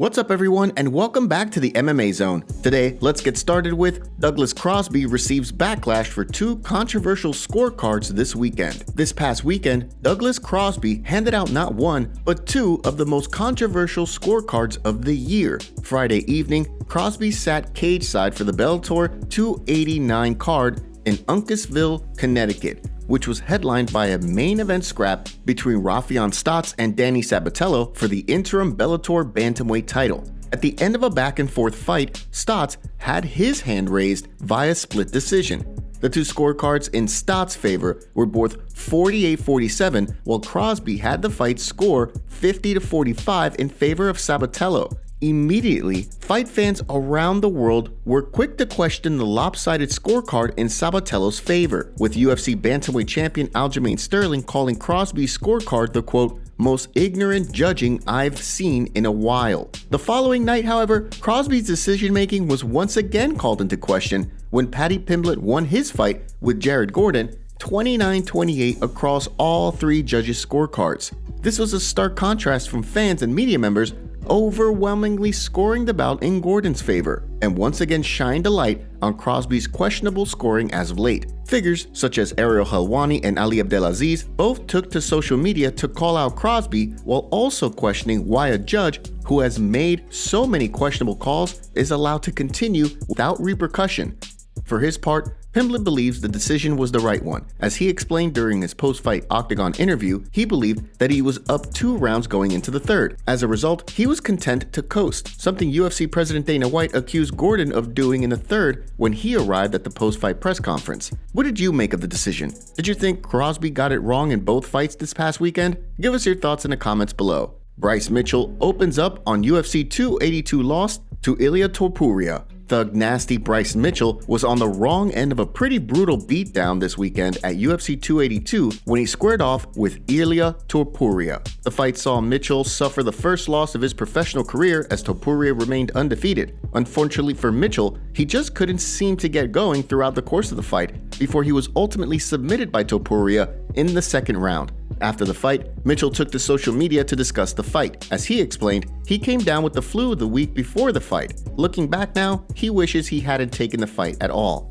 What's up everyone, and welcome back to the MMA Zone. Today, let's get started with Douglas Crosby receives backlash for two controversial scorecards this weekend. This past weekend, Douglas Crosby handed out not one, but two of the most controversial scorecards of the year. Friday evening, Crosby sat cage side for the Bellator 289 card in Uncasville, Connecticut, which was headlined by a main event scrap between Raufeon Stots and Danny Sabatello for the interim Bellator bantamweight title. At the end of a back-and-forth fight, Stots had his hand raised via split decision. The two scorecards in Stots' favor were both 48-47, while Crosby had the fight score 50-45 in favor of Sabatello. Immediately, fight fans around the world were quick to question the lopsided scorecard in Sabatello's favor, with UFC bantamweight champion Aljamain Sterling calling Crosby's scorecard the quote, most ignorant judging I've seen in a while. The following night, however, Crosby's decision-making was once again called into question when Paddy Pimblett won his fight with Jared Gordon 29-28 across all three judges' scorecards. This was a stark contrast from fans and media members overwhelmingly scoring the bout in Gordon's favor, and once again shined a light on Crosby's questionable scoring as of late. Figures such as Ariel Helwani and Ali Abdelaziz both took to social media to call out Crosby, while also questioning why a judge who has made so many questionable calls is allowed to continue without repercussion. For his part, Pimblett believes the decision was the right one. As he explained during his post-fight Octagon interview, he believed that he was up 2 rounds going into the third. As a result, he was content to coast, something UFC President Dana White accused Gordon of doing in the third when he arrived at the post-fight press conference. What did you make of the decision? Did you think Crosby got it wrong in both fights this past weekend? Give us your thoughts in the comments below. Bryce Mitchell opens up on UFC 282 loss to Ilia Topuria. Thug Nasty Bryce Mitchell was on the wrong end of a pretty brutal beatdown this weekend at UFC 282 when he squared off with Ilia Topuria. The fight saw Mitchell suffer the first loss of his professional career as Topuria remained undefeated. Unfortunately for Mitchell, he just couldn't seem to get going throughout the course of the fight before he was ultimately submitted by Topuria in the second round. After the fight, Mitchell took to social media to discuss the fight. As he explained, he came down with the flu the week before the fight. Looking back now, he wishes he hadn't taken the fight at all.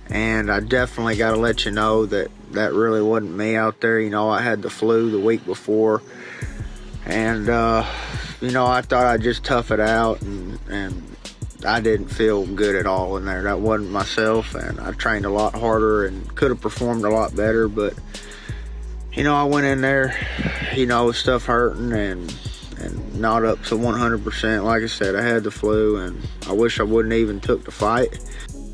And I definitely got to let you know that that really wasn't me out there. You know, I had the flu the week before. And, you know, I thought I'd just tough it out. And I didn't feel good at all in there. That wasn't myself. And I trained a lot harder and could have performed a lot better. But you know, I went in there, you know, with stuff hurting and not up to 100%. Like I said, I had the flu, and I wish I wouldn't even took the fight.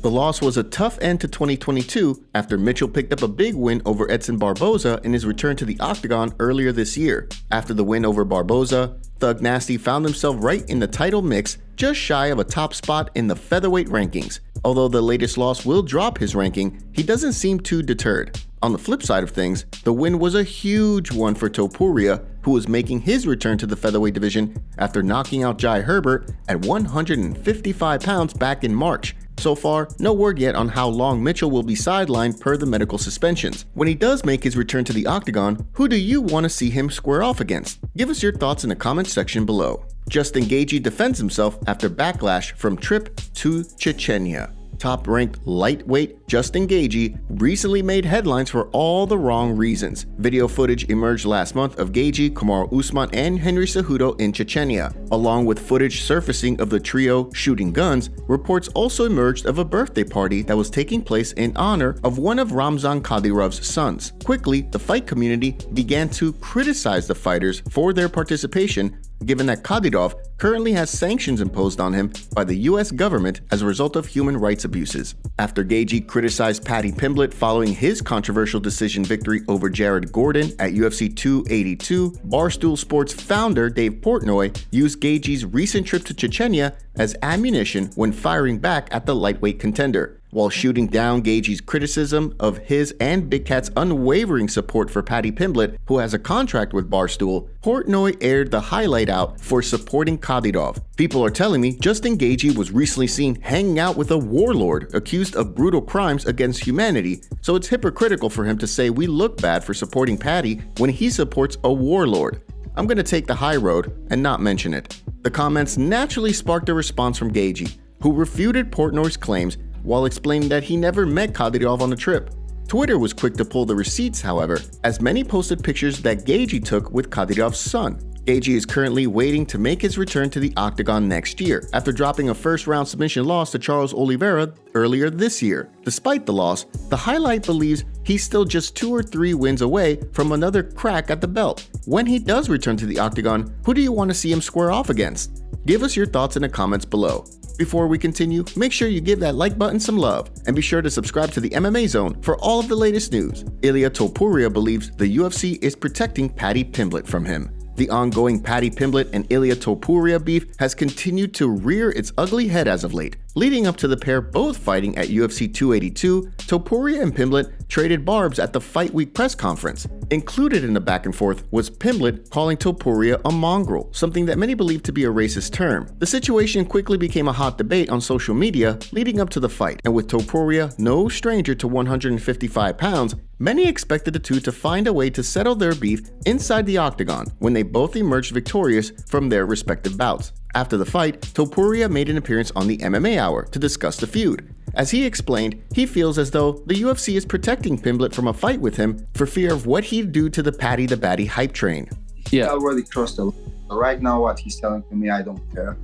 The loss was a tough end to 2022 after Mitchell picked up a big win over Edson Barboza in his return to the Octagon earlier this year. After the win over Barboza, Thug Nasty found himself right in the title mix, just shy of a top spot in the featherweight rankings. Although the latest loss will drop his ranking, he doesn't seem too deterred. On the flip side of things, the win was a huge one for Topuria, who was making his return to the featherweight division after knocking out Jai Herbert at 155 pounds back in March. So far, no word yet on how long Mitchell will be sidelined per the medical suspensions. When he does make his return to the Octagon, who do you want to see him square off against? Give us your thoughts in the comments section below. Justin Gaethje defends himself after backlash from trip to Chechnya. Top-ranked lightweight Justin Gaethje recently made headlines for all the wrong reasons. Video footage emerged last month of Gaethje, Kamaru Usman, and Henry Cejudo in Chechnya. Along with footage surfacing of the trio shooting guns, reports also emerged of a birthday party that was taking place in honor of one of Ramzan Kadyrov's sons. Quickly, the fight community began to criticize the fighters for their participation, given that Kadyrov currently has sanctions imposed on him by the US government as a result of human rights abuses. After Gaethje criticized Paddy Pimblett following his controversial decision victory over Jared Gordon at UFC 282, Barstool Sports founder Dave Portnoy used Gaethje's recent trip to Chechnya as ammunition when firing back at the lightweight contender. While shooting down Gaethje's criticism of his and Big Cat's unwavering support for Paddy Pimblett, who has a contract with Barstool, Portnoy aired the highlight out for supporting Kadyrov. People are telling me Justin Gaethje was recently seen hanging out with a warlord accused of brutal crimes against humanity, so it's hypocritical for him to say we look bad for supporting Paddy when he supports a warlord. I'm gonna take the high road and not mention it. The comments naturally sparked a response from Gaethje, who refuted Portnoy's claims while explaining that he never met Kadyrov on the trip. Twitter was quick to pull the receipts, however, as many posted pictures that Gaethje took with Kadyrov's son. Gaethje is currently waiting to make his return to the octagon next year, after dropping a first-round submission loss to Charles Oliveira earlier this year. Despite the loss, the highlight believes he's still just 2 or 3 wins away from another crack at the belt. When he does return to the octagon, who do you want to see him square off against? Give us your thoughts in the comments below. Before we continue, make sure you give that like button some love, and be sure to subscribe to the MMA Zone for all of the latest news. Ilia Topuria believes the UFC is protecting Paddy Pimblett from him. The ongoing Paddy Pimblett and Ilia Topuria beef has continued to rear its ugly head as of late. Leading up to the pair both fighting at UFC 282, Topuria and Pimblett traded barbs at the Fight Week press conference. Included in the back and forth was Pimblett calling Topuria a mongrel, something that many believe to be a racist term. The situation quickly became a hot debate on social media leading up to the fight, and with Topuria no stranger to 155 pounds, many expected the two to find a way to settle their beef inside the octagon when they both emerged victorious from their respective bouts. After the fight, Topuria made an appearance on the MMA Hour to discuss the feud. As he explained, he feels as though the UFC is protecting Pimblett from a fight with him for fear of what he'd do to the Paddy the Baddy hype train. Yeah, I already crossed the line. Right now, what he's telling to me, I don't care.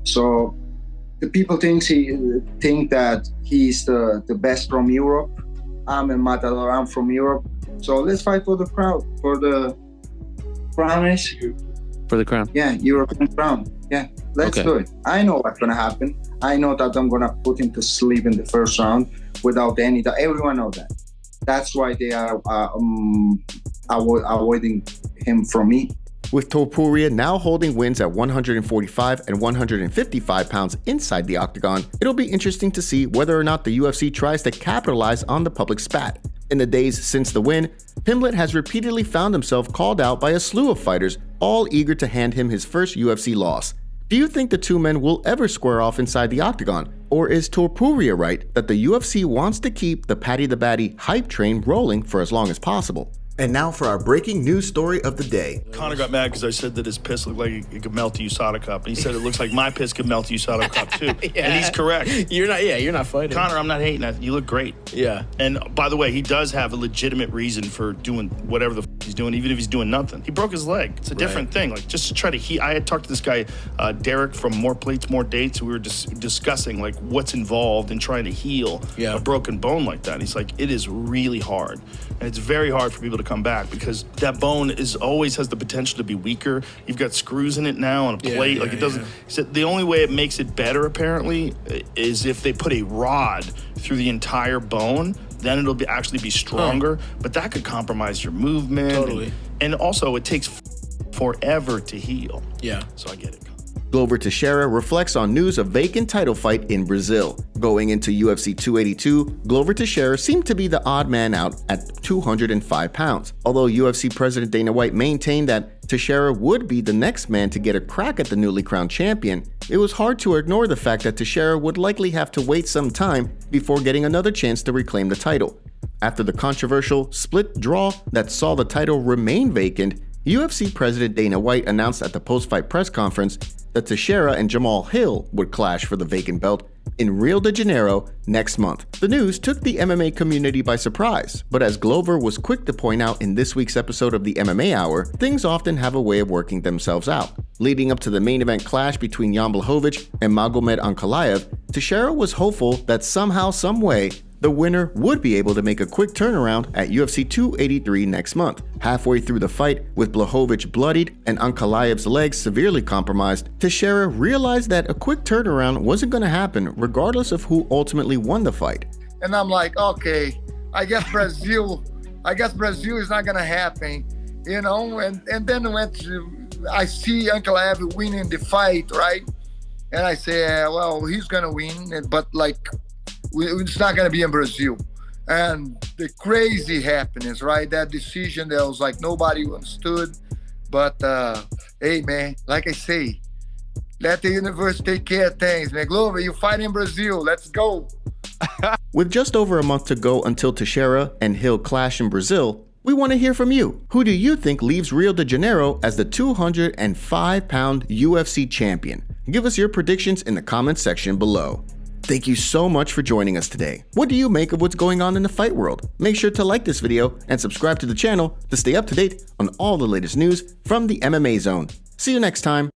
So the people think that he's the best from Europe. I'm a Matador, I'm from Europe. So let's fight for the crowd, for the crown. For the crown? Yeah, European crown. Yeah, let's do it. I know what's going to happen. I know that I'm going to put him to sleep in the first round without any doubt. Everyone knows that. That's why they are avoiding him from me. With Topuria now holding wins at 145 and 155 pounds inside the octagon, it'll be interesting to see whether or not the UFC tries to capitalize on the public spat. In the days since the win, Pimblett has repeatedly found himself called out by a slew of fighters, all eager to hand him his first UFC loss. Do you think the two men will ever square off inside the octagon? Or is Topuria right that the UFC wants to keep the Paddy the Baddy hype train rolling for as long as possible? And now for our breaking news story of the day. Conor got mad because I said that his piss looked like it could melt a USADA cup. And he said it looks like my piss could melt a USADA cup too. Yeah. And he's correct. You're not fighting. Conor, I'm not hating that. You look great. Yeah. And by the way, he does have a legitimate reason for doing whatever the he's doing, even if he's doing nothing. He broke his leg. It's a different thing. Like, just to try to heal. I had talked to this guy, Derek from More Plates, More Dates. We were just discussing like what's involved in trying to heal a broken bone like that. He's like, it is really hard. And it's very hard for people to come back because that bone always has the potential to be weaker. You've got screws in it now on a plate. It doesn't. He said the only way it makes it better apparently is if they put a rod through the entire bone. Then it'll actually be stronger, but that could compromise your movement. Totally. And also, it takes forever to heal. Yeah. So I get it. Glover Teixeira reflects on news of vacant title fight in Brazil. Going into UFC 282, Glover Teixeira seemed to be the odd man out at 205 pounds. Although UFC President Dana White maintained that Teixeira would be the next man to get a crack at the newly crowned champion, it was hard to ignore the fact that Teixeira would likely have to wait some time before getting another chance to reclaim the title. After the controversial split draw that saw the title remain vacant, UFC President Dana White announced at the post-fight press conference that Teixeira and Jamal Hill would clash for the vacant belt in Rio de Janeiro next month. The news took the MMA community by surprise, but as Glover was quick to point out in this week's episode of the MMA Hour, things often have a way of working themselves out. Leading up to the main event clash between Jan Blachowicz and Magomed Ankalaev, Teixeira was hopeful that somehow, someway, the winner would be able to make a quick turnaround at UFC 283 next month. Halfway through the fight, with Blachowicz bloodied and Ankalaev's legs severely compromised, Teixeira realized that a quick turnaround wasn't going to happen regardless of who ultimately won the fight. And I'm like, okay, I guess Brazil is not going to happen, you know, and then I see Ankalaev winning the fight, right? And I say, well, he's going to win, but like, it's not going to be in Brazil. And the crazy happenings, right? That decision that was like nobody understood. But hey, man, like I say, let the universe take care of things, man. Glover, you fight in Brazil. Let's go. With just over a month to go until Teixeira and Hill clash in Brazil, We want to hear from you. Who do you think leaves Rio de Janeiro as the 205-pound UFC champion? Give us your predictions in the comments section below. Thank you so much for joining us today. What do you make of what's going on in the fight world? Make sure to like this video and subscribe to the channel to stay up to date on all the latest news from the MMA Zone. See you next time.